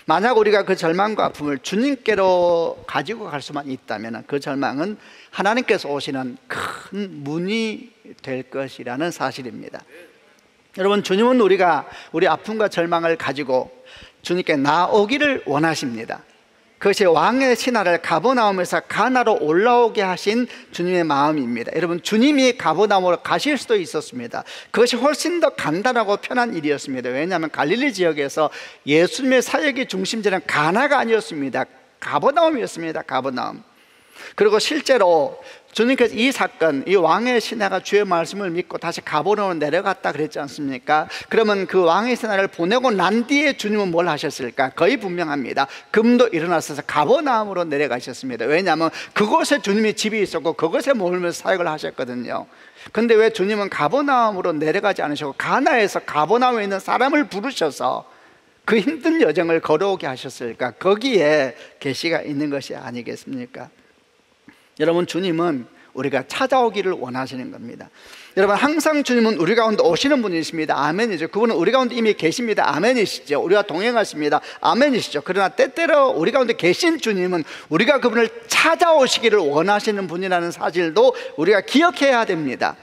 만약 우리가 그 절망과 아픔을 주님께로 가지고 갈 수만 있다면 그 절망은 하나님께서 오시는 큰 문이 될 것이라는 사실입니다. 여러분, 주님은 우리 아픔과 절망을 가지고 주님께 나오기를 원하십니다. 그것이 왕의 신하를 가버나움에서 가나로 올라오게 하신 주님의 마음입니다. 여러분, 주님이 가버나움으로 가실 수도 있었습니다. 그것이 훨씬 더 간단하고 편한 일이었습니다. 왜냐하면 갈릴리 지역에서 예수님의 사역의 중심지는 가나가 아니었습니다. 가버나움이었습니다. 가버나움. 그리고 실제로 주님께서 이 사건, 이 왕의 신하가 주의 말씀을 믿고 다시 가버나움으로 내려갔다 그랬지 않습니까? 그러면 그 왕의 신하를 보내고 난 뒤에 주님은 뭘 하셨을까? 거의 분명합니다. 금도 일어나셔서 가버나움으로 내려가셨습니다. 왜냐하면 그곳에 주님의 집이 있었고 그곳에 머물면서 사역을 하셨거든요. 근데 왜 주님은 가버나움으로 내려가지 않으시고 가나에서 가버나움에 있는 사람을 부르셔서 그 힘든 여정을 걸어오게 하셨을까? 거기에 계시가 있는 것이 아니겠습니까? 여러분, 주님은 우리가 찾아오기를 원하시는 겁니다. 여러분, 항상 주님은 우리 가운데 오시는 분이십니다. 아멘이죠. 그분은 우리 가운데 이미 계십니다. 아멘이시죠. 우리와 동행하십니다. 아멘이시죠. 그러나 때때로 우리 가운데 계신 주님은 우리가 그분을 찾아오시기를 원하시는 분이라는 사실도 우리가 기억해야 됩니다.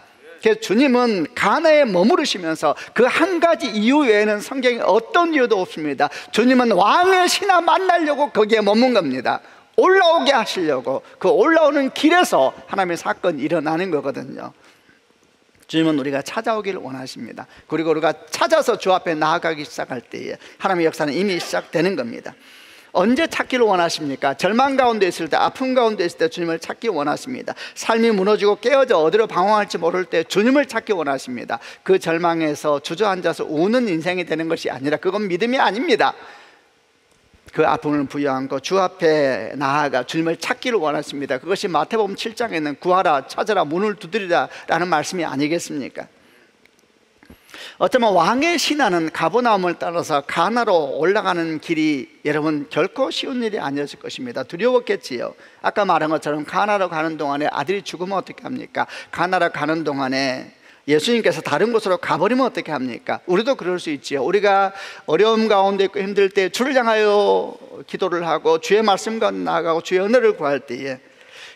그래서 주님은 가나에 머무르시면서 그 한 가지 이유 외에는 성경에 어떤 이유도 없습니다. 주님은 왕의 신하 만나려고 거기에 머문 겁니다. 올라오게 하시려고. 그 올라오는 길에서 하나님의 사건이 일어나는 거거든요. 주님은 우리가 찾아오기를 원하십니다. 그리고 우리가 찾아서 주 앞에 나아가기 시작할 때에 하나님의 역사는 이미 시작되는 겁니다. 언제 찾기를 원하십니까? 절망 가운데 있을 때, 아픔 가운데 있을 때 주님을 찾기 원하십니다. 삶이 무너지고 깨어져 어디로 방황할지 모를 때 주님을 찾기 원하십니다. 그 절망에서 주저앉아서 우는 인생이 되는 것이 아니라 그건 믿음이 아닙니다. 그 아픔을 부여안고 주 앞에 나아가 주님을 찾기를 원하십니다. 그것이 마태복음 7장에는 구하라, 찾아라, 문을 두드리라 라는 말씀이 아니겠습니까? 어쩌면 왕의 신하는 가버나움을 따라서 가나로 올라가는 길이 여러분 결코 쉬운 일이 아니었을 것입니다. 두려웠겠지요. 아까 말한 것처럼 가나로 가는 동안에 아들이 죽으면 어떻게 합니까? 가나로 가는 동안에 예수님께서 다른 곳으로 가버리면 어떻게 합니까? 우리도 그럴 수 있지요. 우리가 어려움 가운데 있고 힘들 때 주를 향하여 기도를 하고 주의 말씀과 나아가고 주의 은혜를 구할 때에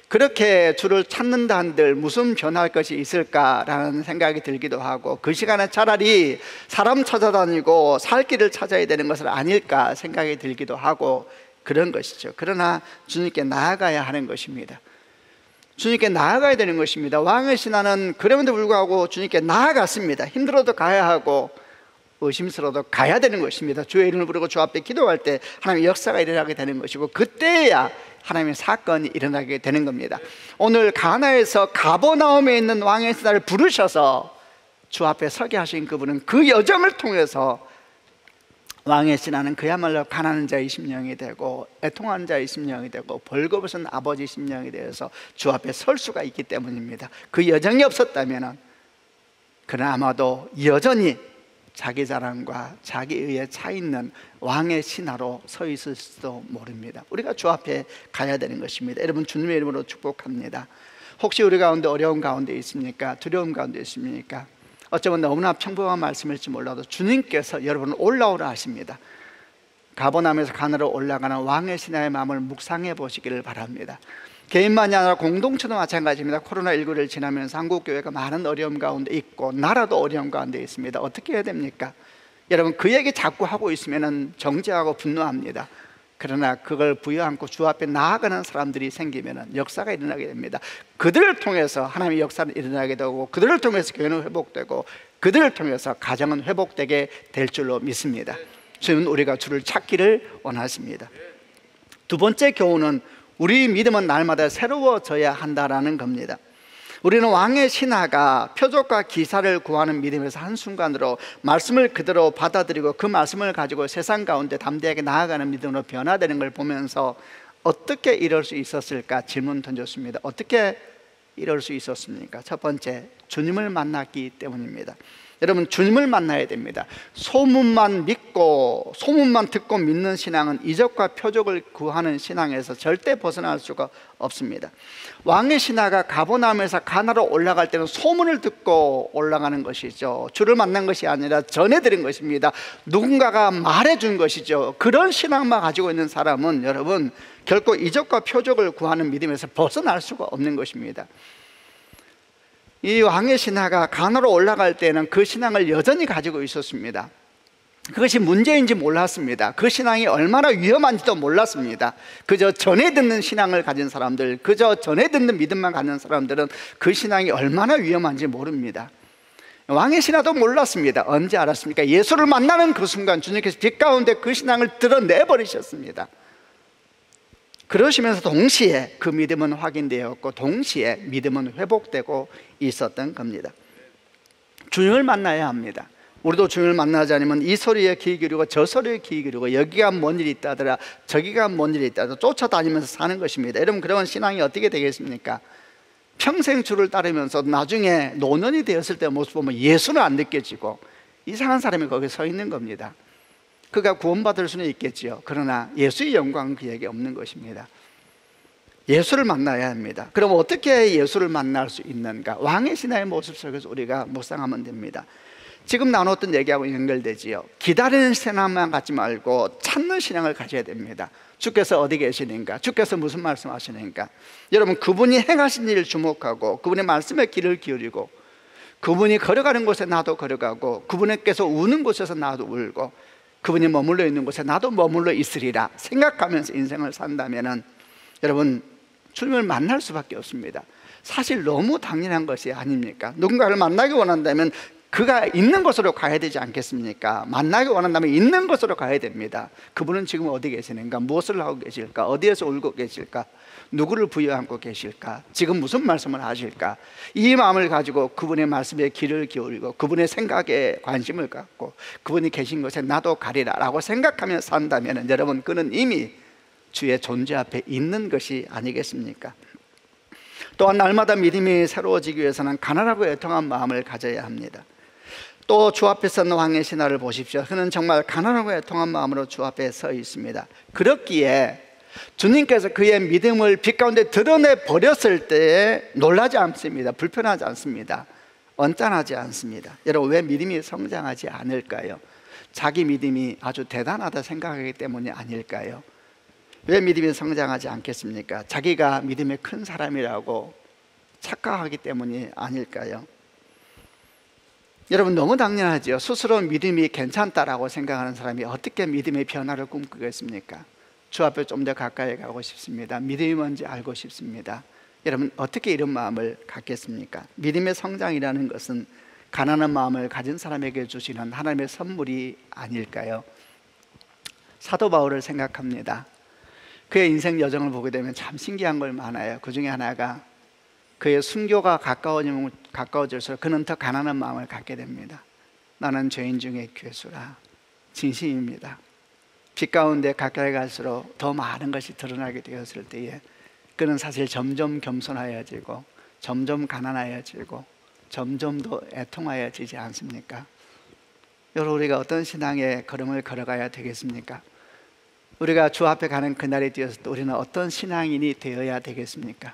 그렇게 주를 찾는다 한들 무슨 변할 것이 있을까라는 생각이 들기도 하고 그 시간에 차라리 사람 찾아다니고 살 길을 찾아야 되는 것은 아닐까 생각이 들기도 하고 그런 것이죠. 그러나 주님께 나아가야 하는 것입니다. 주님께 나아가야 되는 것입니다. 왕의 신하는 그럼에도 불구하고 주님께 나아갔습니다. 힘들어도 가야 하고 의심스러워도 가야 되는 것입니다. 주의 이름을 부르고 주 앞에 기도할 때 하나님의 역사가 일어나게 되는 것이고 그때야 하나님의 사건이 일어나게 되는 겁니다. 오늘 가나에서 가버나움에 있는 왕의 신하를 부르셔서 주 앞에 서게 하신 그분은 그 여정을 통해서 왕의 신하는 그야말로 가난한 자의 심령이 되고 애통하는 자의 심령이 되고 벌거벗은 아버지 심령이 되어서 주 앞에 설 수가 있기 때문입니다. 그 여정이 없었다면 그는 아마도 여전히 자기 자랑과 자기 의에 차 있는 왕의 신하로 서 있을지도 모릅니다. 우리가 주 앞에 가야 되는 것입니다. 여러분, 주님의 이름으로 축복합니다. 혹시 우리 가운데 어려움 가운데 있습니까? 두려움 가운데 있습니까? 어쩌면 너무나 평범한 말씀일지 몰라도 주님께서 여러분을 올라오라 하십니다. 가버나움에서 가나로 올라가는 왕의 신하의 마음을 묵상해 보시기를 바랍니다. 개인만이 아니라 공동체도 마찬가지입니다. 코로나19를 지나면서 한국교회가 많은 어려움 가운데 있고 나라도 어려움 가운데 있습니다. 어떻게 해야 됩니까? 여러분, 그 얘기 자꾸 하고 있으면 정죄하고 분노합니다. 그러나 그걸 부여안고 주 앞에 나아가는 사람들이 생기면 역사가 일어나게 됩니다. 그들을 통해서 하나님의 역사는 일어나게 되고, 그들을 통해서 교회는 회복되고, 그들을 통해서 가정은 회복되게 될 줄로 믿습니다. 주는 우리가 주를 찾기를 원하십니다. 두 번째 교훈은 우리 믿음은 날마다 새로워져야 한다라는 겁니다. 우리는 왕의 신하가 표적과 기사를 구하는 믿음에서 한순간으로 말씀을 그대로 받아들이고 그 말씀을 가지고 세상 가운데 담대하게 나아가는 믿음으로 변화되는 걸 보면서 어떻게 이럴 수 있었을까 질문 던졌습니다. 어떻게 이럴 수 있었습니까? 첫 번째, 주님을 만났기 때문입니다. 여러분, 주님을 만나야 됩니다. 소문만 믿고 소문만 듣고 믿는 신앙은 이적과 표적을 구하는 신앙에서 절대 벗어날 수가 없습니다. 왕의 신하가 가버나움에서 가나로 올라갈 때는 소문을 듣고 올라가는 것이죠. 주를 만난 것이 아니라 전해드린 것입니다. 누군가가 말해준 것이죠. 그런 신앙만 가지고 있는 사람은 여러분 결코 이적과 표적을 구하는 믿음에서 벗어날 수가 없는 것입니다. 이 왕의 신하가 가나로 올라갈 때는 그 신앙을 여전히 가지고 있었습니다. 그것이 문제인지 몰랐습니다. 그 신앙이 얼마나 위험한지도 몰랐습니다. 그저 전해 듣는 신앙을 가진 사람들, 그저 전해 듣는 믿음만 가진 사람들은 그 신앙이 얼마나 위험한지 모릅니다. 왕의 신하도 몰랐습니다. 언제 알았습니까? 예수를 만나는 그 순간 주님께서 빛 가운데 그 신앙을 드러내버리셨습니다. 그러시면서 동시에 그 믿음은 확인되었고 동시에 믿음은 회복되고 있었던 겁니다. 주님을 만나야 합니다. 우리도 주님을 만나지 않으면 이 소리에 귀 기울이고 저 소리에 귀 기울이고 여기가 뭔 일이 있다더라 저기가 뭔 일이 있다더라 쫓아다니면서 사는 것입니다. 여러분, 그러면 신앙이 어떻게 되겠습니까? 평생 주를 따르면서 나중에 노년이 되었을 때 모습 보면 예수는 안 느껴지고 이상한 사람이 거기 서 있는 겁니다. 그가 구원받을 수는 있겠지요. 그러나 예수의 영광은 그에게 없는 것입니다. 예수를 만나야 합니다. 그럼 어떻게 예수를 만날 수 있는가? 왕의 신하의 모습 속에서 우리가 묵상하면 됩니다. 지금 나눴던 얘기하고 연결되지요. 기다리는 신앙만 갖지 말고 찾는 신앙을 가져야 됩니다. 주께서 어디 계시는가? 주께서 무슨 말씀하시는가? 여러분, 그분이 행하신 일을 주목하고 그분의 말씀에 귀를 기울이고 그분이 걸어가는 곳에 나도 걸어가고 그분께서 우는 곳에서 나도 울고 그분이 머물러 있는 곳에 나도 머물러 있으리라 생각하면서 인생을 산다면 여러분, 주님을 만날 수밖에 없습니다. 사실 너무 당연한 것이 아닙니까? 누군가를 만나기 원한다면 그가 있는 곳으로 가야 되지 않겠습니까? 만나기 원한다면 있는 곳으로 가야 됩니다. 그분은 지금 어디 계시는가? 무엇을 하고 계실까? 어디에서 울고 계실까? 누구를 부여안고 계실까? 지금 무슨 말씀을 하실까? 이 마음을 가지고 그분의 말씀에 귀를 기울이고 그분의 생각에 관심을 갖고 그분이 계신 곳에 나도 가리라 라고 생각하며 산다면 여러분, 그는 이미 주의 존재 앞에 있는 것이 아니겠습니까? 또한 날마다 믿음이 새로워지기 위해서는 가난하고 애통한 마음을 가져야 합니다. 또 주 앞에 선 왕의 신하를 보십시오. 그는 정말 가난하고 애통한 마음으로 주 앞에 서 있습니다. 그렇기에 주님께서 그의 믿음을 빛 가운데 드러내 버렸을 때 놀라지 않습니다. 불편하지 않습니다. 언짢아하지 않습니다. 여러분, 왜 믿음이 성장하지 않을까요? 자기 믿음이 아주 대단하다 생각하기 때문이 아닐까요? 왜 믿음이 성장하지 않겠습니까? 자기가 믿음의 큰 사람이라고 착각하기 때문이 아닐까요? 여러분, 너무 당연하죠. 스스로 믿음이 괜찮다라고 생각하는 사람이 어떻게 믿음의 변화를 꿈꾸겠습니까? 주 앞에 좀 더 가까이 가고 싶습니다. 믿음이 뭔지 알고 싶습니다. 여러분, 어떻게 이런 마음을 갖겠습니까? 믿음의 성장이라는 것은 가난한 마음을 가진 사람에게 주시는 하나님의 선물이 아닐까요? 사도 바울을 생각합니다. 그의 인생 여정을 보게 되면 참 신기한 걸 많아요. 그 중에 하나가 그의 순교가 가까워질수록 그는 더 가난한 마음을 갖게 됩니다. 나는 죄인 중에 괴수라. 진심입니다. 빛 가운데 가까이 갈수록 더 많은 것이 드러나게 되었을 때에 그는 사실 점점 겸손하여지고 점점 가난하여지고 점점 더 애통하여지지 않습니까? 여러분, 우리가 어떤 신앙의 걸음을 걸어가야 되겠습니까? 우리가 주 앞에 가는 그날이 되었을 때 우리는 어떤 신앙인이 되어야 되겠습니까?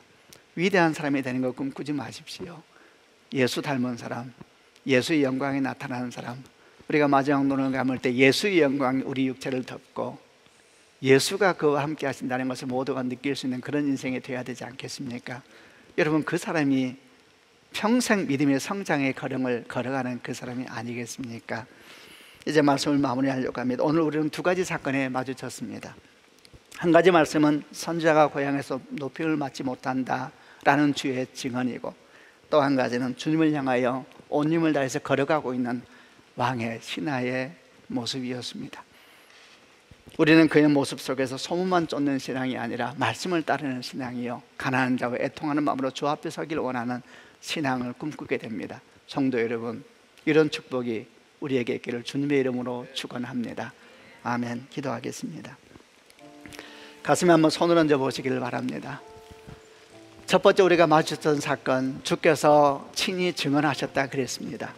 위대한 사람이 되는 걸 꿈꾸지 마십시오. 예수 닮은 사람, 예수의 영광이 나타나는 사람, 우리가 마지막 노를 감을 때 예수의 영광이 우리 육체를 덮고 예수가 그와 함께 하신다는 것을 모두가 느낄 수 있는 그런 인생이 되어야 되지 않겠습니까? 여러분, 그 사람이 평생 믿음의 성장의 걸음을 걸어가는 그 사람이 아니겠습니까? 이제 말씀을 마무리하려고 합니다. 오늘 우리는 두 가지 사건에 마주쳤습니다. 한 가지 말씀은 선지자가 고향에서 높임을 받지 못한다 라는 주의 증언이고, 또 한 가지는 주님을 향하여 온 힘을 다해서 걸어가고 있는 왕의 신하의 모습이었습니다. 우리는 그의 모습 속에서 소문만 쫓는 신앙이 아니라 말씀을 따르는 신앙이요, 가난한 자와 애통하는 마음으로 주 앞에 서기를 원하는 신앙을 꿈꾸게 됩니다. 성도 여러분, 이런 축복이 우리에게 있기를 주님의 이름으로 축원합니다. 아멘. 기도하겠습니다. 가슴에 한번 손을 얹어 보시기를 바랍니다. 첫 번째 우리가 마주쳤던 사건, 주께서 친히 증언하셨다 그랬습니다.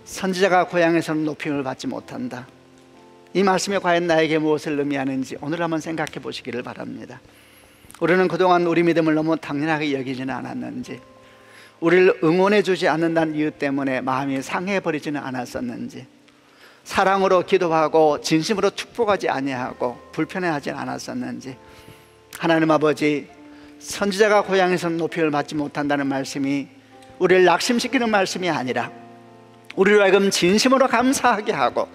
선지자가 고향에서는 높임을 받지 못한다. 이 말씀이 과연 나에게 무엇을 의미하는지 오늘 한번 생각해 보시기를 바랍니다. 우리는 그동안 우리 믿음을 너무 당연하게 여기지는 않았는지, 우리를 응원해 주지 않는다는 이유 때문에 마음이 상해버리지는 않았었는지, 사랑으로 기도하고 진심으로 축복하지 아니하고 불편해하지 않았었는지, 하나님 아버지, 선지자가 고향에서는 높임을 받지 못한다는 말씀이 우리를 낙심시키는 말씀이 아니라 우리로 하여금 진심으로 감사하게 하고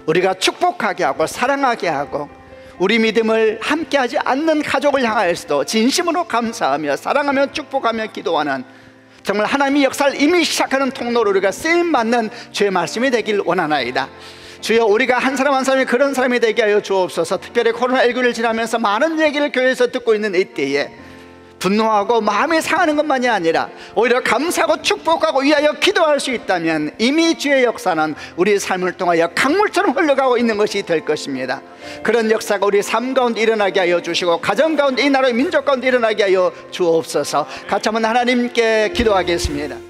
우리가 축복하게 하고 사랑하게 하고 우리 믿음을 함께하지 않는 가족을 향하여서도 진심으로 감사하며 사랑하며 축복하며 기도하는, 정말 하나님의 역사를 이미 시작하는 통로로 우리가 쓰임받는 주의 말씀이 되길 원하나이다. 주여, 우리가 한 사람 한 사람이 그런 사람이 되게 하여 주옵소서. 특별히 코로나19를 지나면서 많은 얘기를 교회에서 듣고 있는 이때에 분노하고 마음이 상하는 것만이 아니라 오히려 감사하고 축복하고 위하여 기도할 수 있다면 이미 주의 역사는 우리 삶을 통하여 강물처럼 흘러가고 있는 것이 될 것입니다. 그런 역사가 우리 삶 가운데 일어나게 하여 주시고 가정 가운데, 이 나라의 민족 가운데 일어나게 하여 주옵소서. 같이 한번 하나님께 기도하겠습니다.